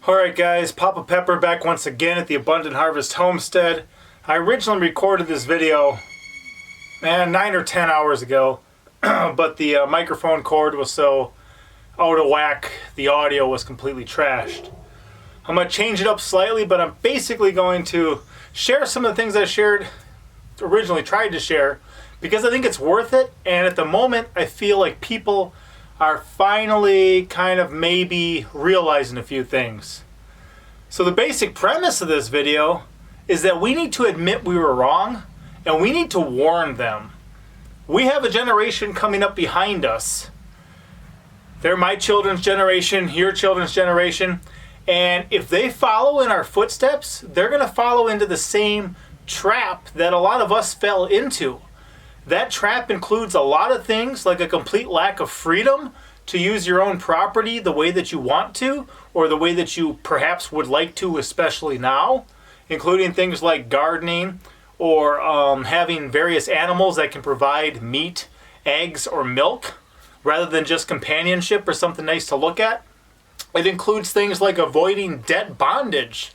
Alright guys, Papa Pepper back once again at the Abundant Harvest Homestead. I originally recorded this video, 9 or 10 hours ago, but the microphone cord was so out of whack, the audio was completely trashed. I'm going to change it up slightly, but I'm basically going to share some of the things I tried to share, because I think it's worth it, and at the moment I feel like people are finally kind of maybe realizing a few things. So the basic premise of this video is that we need to admit we were wrong, and we need to warn them. We have a generation coming up behind us. They're my children's generation, your children's generation, and if they follow in our footsteps, they're going to follow into the same trap that a lot of us fell into. That trap includes a lot of things, like a complete lack of freedom to use your own property the way that you want to, or the way that you perhaps would like to, especially now, including things like gardening, or having various animals that can provide meat, eggs, or milk, rather than just companionship or something nice to look at. It includes things like avoiding debt bondage.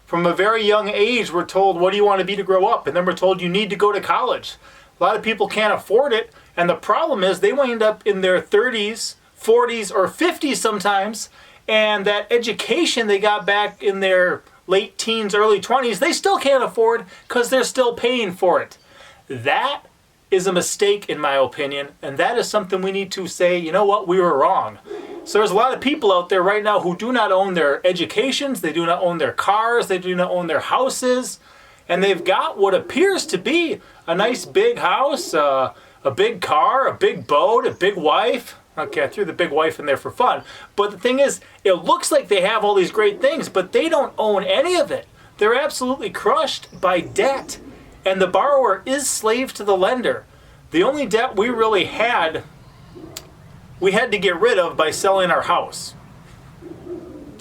From a very young age, we're told, what do you want to be to grow up? And then we're told you need to go to college. A lot of people can't afford it, and the problem is they wind up in their 30s, 40s, or 50s sometimes, and that education they got back in their late teens, early 20s, they still can't afford because they're still paying for it. That is a mistake in my opinion, and that is something we need to say, you know what, we were wrong. So there's a lot of people out there right now who do not own their educations, they do not own their cars, they do not own their houses, and they've got what appears to be a nice big house, a big car, a big boat, a big wife. Okay, I threw the big wife in there for fun. But the thing is, it looks like they have all these great things, but they don't own any of it. They're absolutely crushed by debt. And the borrower is slave to the lender. The only debt we really had, we had to get rid of by selling our house.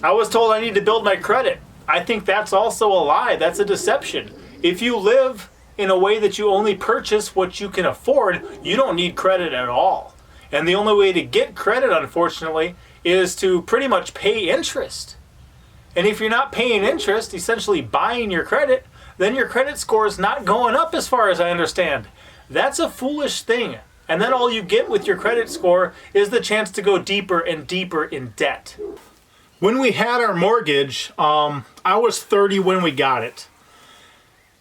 I was told I need to build my credit. I think that's also a lie. That's a deception. If you live in a way that you only purchase what you can afford, you don't need credit at all. And the only way to get credit, unfortunately, is to pretty much pay interest. And if you're not paying interest, essentially buying your credit, then your credit score is not going up as far as I understand. That's a foolish thing. And then all you get with your credit score is the chance to go deeper and deeper in debt. When we had our mortgage, I was 30 when we got it.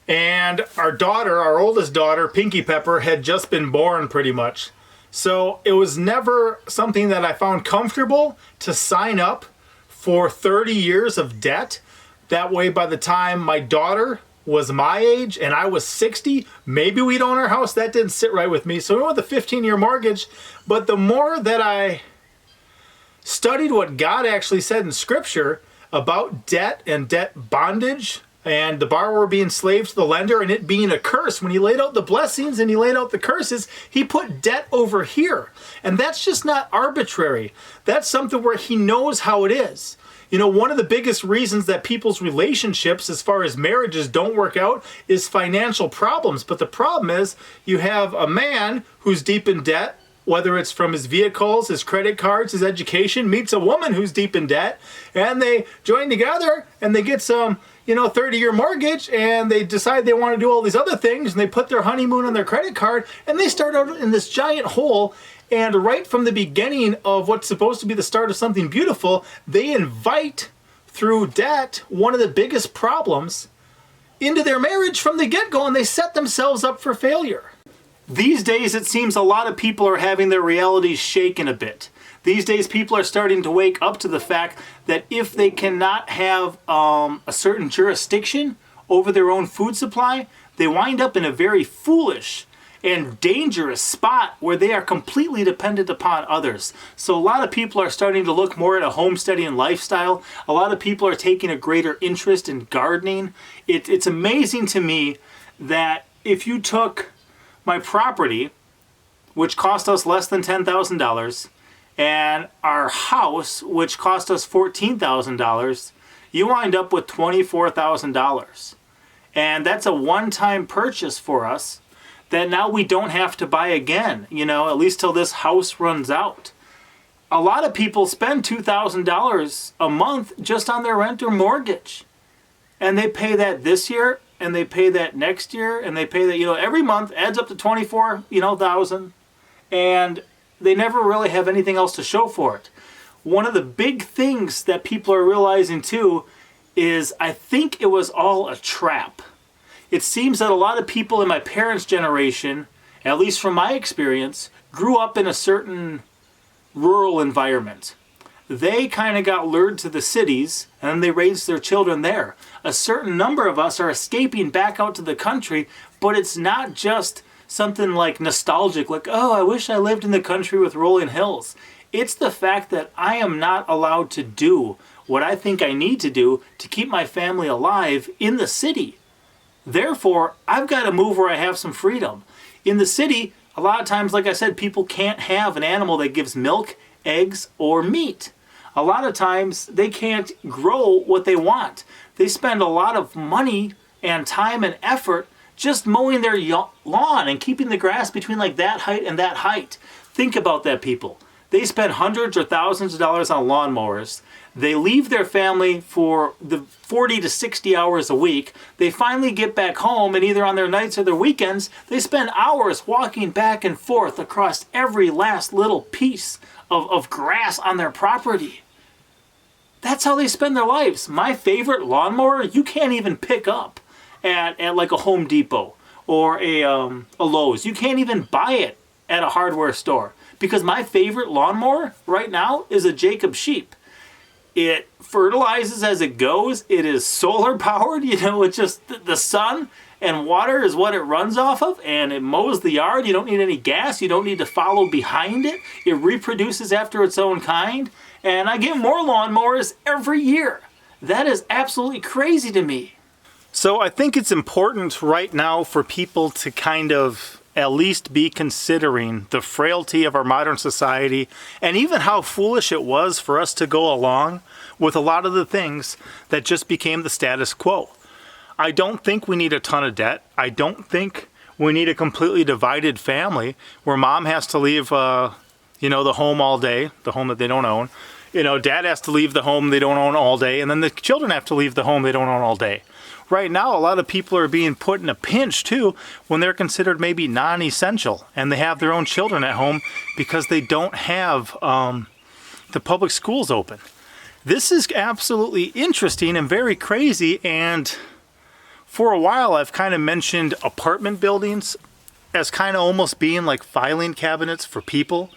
And our daughter, our oldest daughter, Pinky Pepper, had just been born pretty much. So it was never something that I found comfortable to sign up for 30 years of debt. That way, by the time my daughter was my age and I was 60, maybe we'd own our house. That didn't sit right with me. So we went with a 15-year mortgage. But the more that I studied what God actually said in Scripture about debt and debt bondage, and the borrower being slave to the lender, and it being a curse. When he laid out the blessings and he laid out the curses, he put debt over here. And that's just not arbitrary. That's something where he knows how it is. You know, one of the biggest reasons that people's relationships, as far as marriages, don't work out is financial problems. But the problem is you have a man who's deep in debt, whether it's from his vehicles, his credit cards, his education, meets a woman who's deep in debt, and they join together and they get some 30-year mortgage, and they decide they want to do all these other things, and they put their honeymoon on their credit card, and they start out in this giant hole. And right from the beginning of what's supposed to be the start of something beautiful, they invite, through debt, one of the biggest problems into their marriage from the get-go, and they set themselves up for failure. These days, it seems a lot of people are having their realities shaken a bit. These days, people are starting to wake up to the fact that if they cannot have a certain jurisdiction over their own food supply, they wind up in a very foolish and dangerous spot where they are completely dependent upon others. So a lot of people are starting to look more at a homesteading lifestyle. A lot of people are taking a greater interest in gardening. It's amazing to me that if you took my property, which cost us less than $10,000, and our house, which cost us $14,000, you wind up with $24,000. And that's a one-time purchase for us that now we don't have to buy again, at least till this house runs out. a lot of people spend $2,000 a month just on their rent or mortgage. And they pay that this year, and they pay that next year, and they pay that, every month adds up to 24, thousand. And they never really have anything else to show for it. One of the big things that people are realizing too is I think it was all a trap. It seems that a lot of people in my parents' generation, at least from my experience, grew up in a certain rural environment. They kind of got lured to the cities and they raised their children there. A certain number of us are escaping back out to the country, but it's not just something like nostalgic, like, oh, I wish I lived in the country with rolling hills. It's the fact that I am not allowed to do what I think I need to do to keep my family alive in the city. Therefore, I've got to move where I have some freedom. In the city, a lot of times, like I said, people can't have an animal that gives milk, eggs, or meat. A lot of times, they can't grow what they want. They spend a lot of money and time and effort just mowing their lawn and keeping the grass between like that height and that height. Think about that, people. They spend hundreds or thousands of dollars on lawnmowers. They leave their family for the 40 to 60 hours a week. They finally get back home, and either on their nights or their weekends, they spend hours walking back and forth across every last little piece of grass on their property. That's how they spend their lives. My favorite lawnmower, you can't even pick up at like a Home Depot or a Lowe's. You can't even buy it at a hardware store. Because my favorite lawnmower right now is a Jacob Sheep. It fertilizes as it goes. It is solar powered. It's just the sun and water is what it runs off of. And it mows the yard. You don't need any gas. You don't need to follow behind it. It reproduces after its own kind. And I get more lawnmowers every year. That is absolutely crazy to me. So I think it's important right now for people to kind of at least be considering the frailty of our modern society and even how foolish it was for us to go along with a lot of the things that just became the status quo. I don't think we need a ton of debt. I don't think we need a completely divided family where mom has to leave, the home all day, the home that they don't own. Dad has to leave the home they don't own all day, and then the children have to leave the home they don't own all day. Right now, a lot of people are being put in a pinch, too, when they're considered maybe non-essential, and they have their own children at home because they don't have the public schools open. This is absolutely interesting and very crazy, and for a while, I've kind of mentioned apartment buildings as kind of almost being like filing cabinets for people,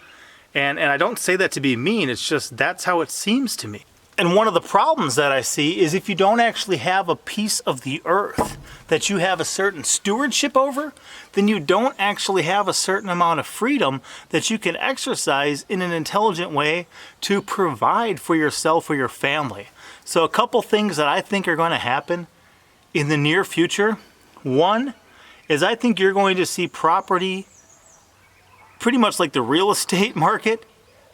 and I don't say that to be mean, it's just that's how it seems to me. And one of the problems that I see is if you don't actually have a piece of the earth that you have a certain stewardship over, then you don't actually have a certain amount of freedom that you can exercise in an intelligent way to provide for yourself or your family. So a couple things that I think are going to happen in the near future. One is I think you're going to see property, pretty much like the real estate market,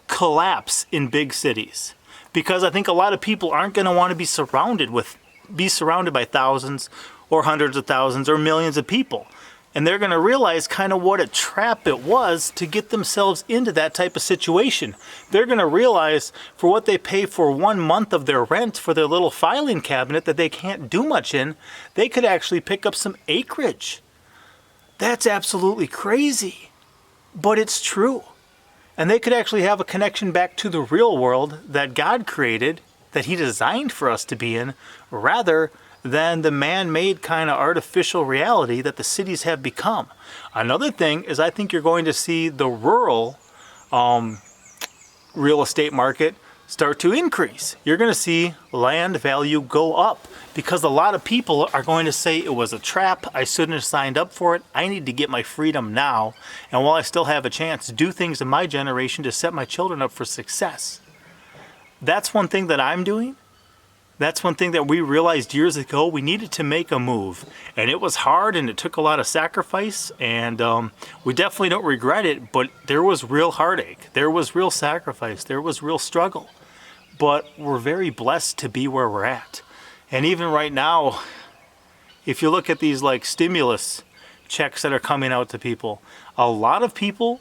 collapse in big cities. Because I think a lot of people aren't going to want to be surrounded by thousands or hundreds of thousands or millions of people. And they're going to realize kind of what a trap it was to get themselves into that type of situation. They're going to realize for what they pay for 1 month of their rent for their little filing cabinet that they can't do much in, they could actually pick up some acreage. That's absolutely crazy, but it's true. And they could actually have a connection back to the real world that God created, that He designed for us to be in, rather than the man-made kind of artificial reality that the cities have become. Another thing is I think you're going to see the rural real estate market start to increase. You're going to see land value go up because a lot of people are going to say it was a trap. I shouldn't have signed up for it. I need to get my freedom now. And while I still have a chance, do things in my generation to set my children up for success. That's one thing that I'm doing. That's one thing that we realized years ago. We needed to make a move. And it was hard and it took a lot of sacrifice. And we definitely don't regret it. But there was real heartache. There was real sacrifice. There was real struggle. But we're very blessed to be where we're at. And even right now, if you look at these like stimulus checks that are coming out to people, a lot of people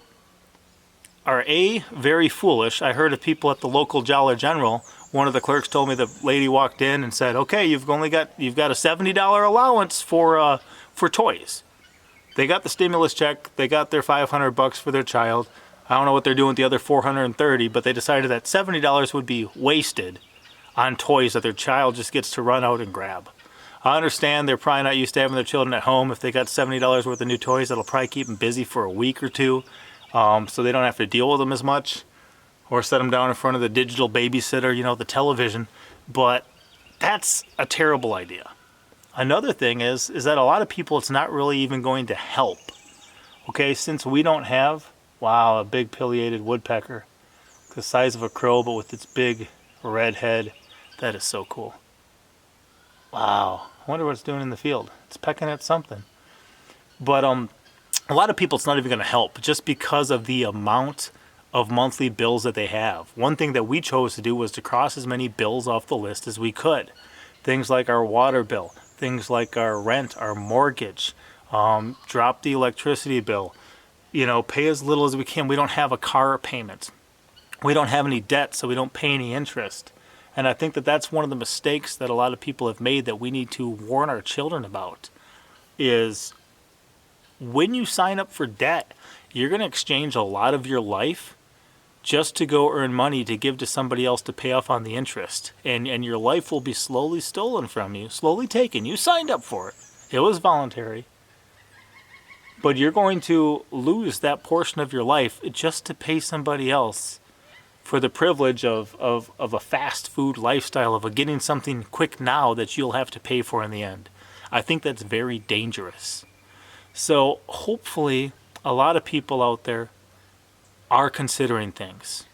are very foolish. I heard of people at the local Dollar General. One of the clerks told me the lady walked in and said, "Okay, you've got a $70 allowance for toys." They got the stimulus check. They got their $500 for their child. I don't know what they're doing with the other $430, but they decided that $70 would be wasted on toys that their child just gets to run out and grab. I understand they're probably not used to having their children at home. If they got $70 worth of new toys, that'll probably keep them busy for a week or two, so they don't have to deal with them as much, or set them down in front of the digital babysitter, the television. But that's a terrible idea. Another thing is that a lot of people, it's not really even going to help. Okay, since we don't have, wow, a big pileated woodpecker, the size of a crow, but with its big red head. That is so cool. Wow, I wonder what it's doing in the field. It's pecking at something. But a lot of people, it's not even going to help just because of the amount of monthly bills that they have. One thing that we chose to do was to cross as many bills off the list as we could. Things like our water bill, things like our rent, our mortgage, drop the electricity bill, pay as little as we can. We don't have a car payment. We don't have any debt, so we don't pay any interest. And I think that that's one of the mistakes that a lot of people have made that we need to warn our children about, is when you sign up for debt, you're going to exchange a lot of your life just to go earn money to give to somebody else to pay off on the interest. And your life will be slowly stolen from you, slowly taken. You signed up for it. It was voluntary. But you're going to lose that portion of your life just to pay somebody else for the privilege of a fast food lifestyle, of getting something quick now that you'll have to pay for in the end. I think that's very dangerous. So hopefully a lot of people out there are considering things.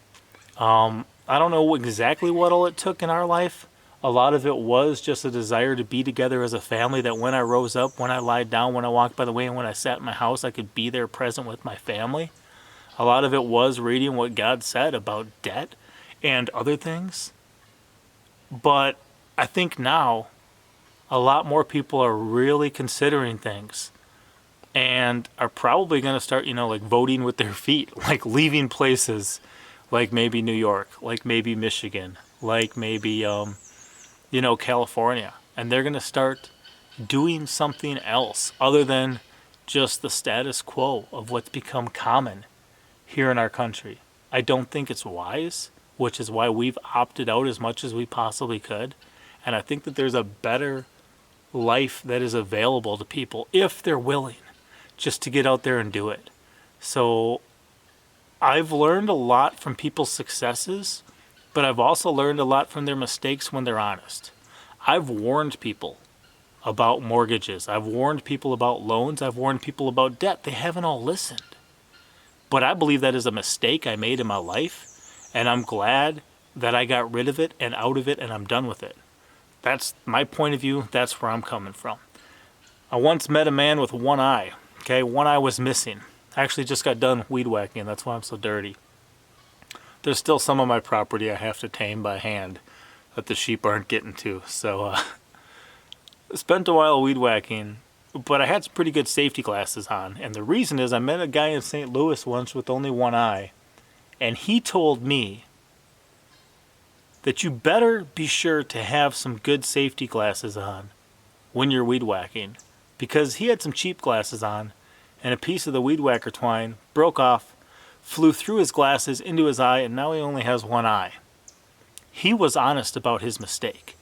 I don't know exactly what all it took in our life. A lot of it was just a desire to be together as a family, that when I rose up, when I lied down, when I walked by the way, and when I sat in my house, I could be there present with my family. A lot of it was reading what God said about debt and other things. But I think now a lot more people are really considering things and are probably going to start, voting with their feet, like leaving places like maybe New York, like maybe Michigan, like maybe, California. And they're going to start doing something else other than just the status quo of what's become common here in our country. I don't think it's wise, which is why we've opted out as much as we possibly could. And I think that there's a better life that is available to people if they're willing just to get out there and do it. So I've learned a lot from people's successes, but I've also learned a lot from their mistakes when they're honest. I've warned people about mortgages. I've warned people about loans. I've warned people about debt. They haven't all listened. But I believe that is a mistake I made in my life, and I'm glad that I got rid of it and out of it, and I'm done with it. That's my point of view. That's where I'm coming from. I once met a man with one eye. Okay, one eye was missing. I actually just got done weed whacking. That's why I'm so dirty. There's still some of my property I have to tame by hand that the sheep aren't getting to. So spent a while weed whacking, but I had some pretty good safety glasses on. And the reason is I met a guy in St. Louis once with only one eye, and he told me that you better be sure to have some good safety glasses on when you're weed whacking, because he had some cheap glasses on, and a piece of the weed whacker twine broke off, flew through his glasses into his eye, and now he only has one eye. He was honest about his mistake,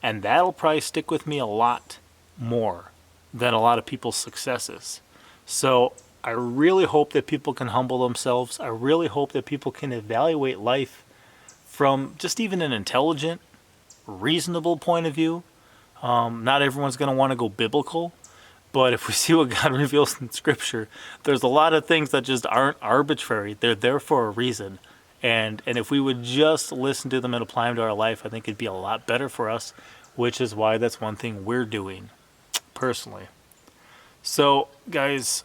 and that'll probably stick with me a lot more than a lot of people's successes. So I really hope that people can humble themselves. I really hope that people can evaluate life from just even an intelligent, reasonable point of view. Not everyone's going to want to go biblical, but if we see what God reveals in Scripture, there's a lot of things that just aren't arbitrary. They're there for a reason. And if we would just listen to them and apply them to our life, I think it'd be a lot better for us, which is why that's one thing we're doing personally. So, guys,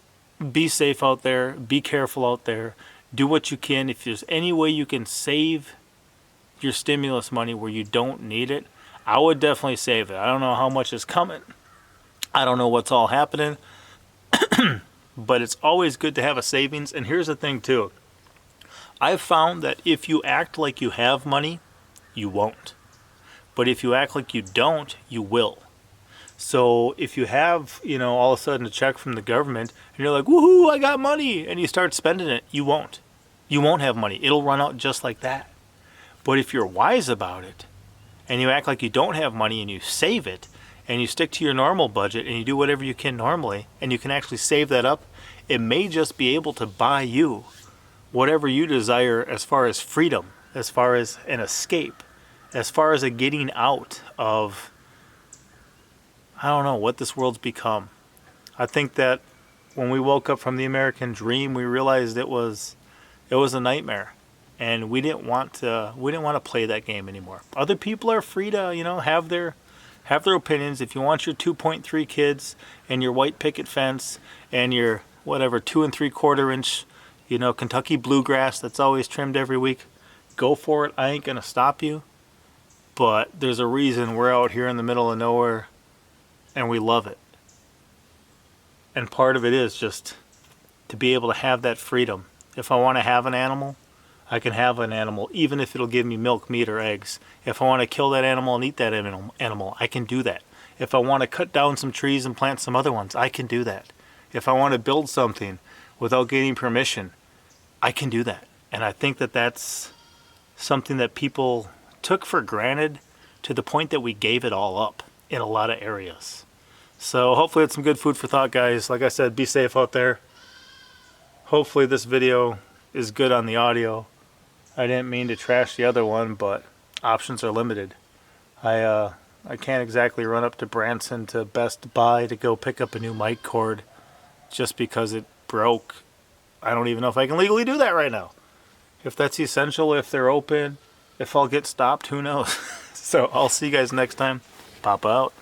be safe out there. Be careful out there. Do what you can. If there's any way you can save your stimulus money where you don't need it, I would definitely save it. I don't know how much is coming. I don't know what's all happening. But it's always good to have a savings. And here's the thing, too. I've found that if you act like you have money, you won't. But if you act like you don't, you will. So if you have, all of a sudden a check from the government and you're like, woohoo, I got money, and you start spending it, you won't. You won't have money. It'll run out just like that. But if you're wise about it and you act like you don't have money and you save it and you stick to your normal budget and you do whatever you can normally and you can actually save that up, it may just be able to buy you whatever you desire as far as freedom, as far as an escape, as far as a getting out of, I don't know, what this world's become. I think that when we woke up from the American dream, we realized it was a nightmare, and we didn't want to play that game anymore. Other people are free to, have their opinions. If you want your 2.3 kids and your white picket fence and your whatever 2 3/4 inch, Kentucky bluegrass that's always trimmed every week, go for it. I ain't gonna stop you. But there's a reason we're out here in the middle of nowhere, and we love it. And part of it is just to be able to have that freedom. If I want to have an animal, I can have an animal, even if it'll give me milk, meat, or eggs. If I want to kill that animal and eat that animal, I can do that. If I want to cut down some trees and plant some other ones, I can do that. If I want to build something without getting permission, I can do that. And I think that that's something that people took for granted to the point that we gave it all up in a lot of areas. So hopefully it's some good food for thought, guys. Like I said, be safe out there. Hopefully this video is good on the audio. I didn't mean to trash the other one, but options are limited. I can't exactly run up to Branson to Best Buy to go pick up a new mic cord just because it broke. I don't even know if I can legally do that right now. If that's essential, if they're open, if I'll get stopped, who knows? So I'll see you guys next time. Pop out.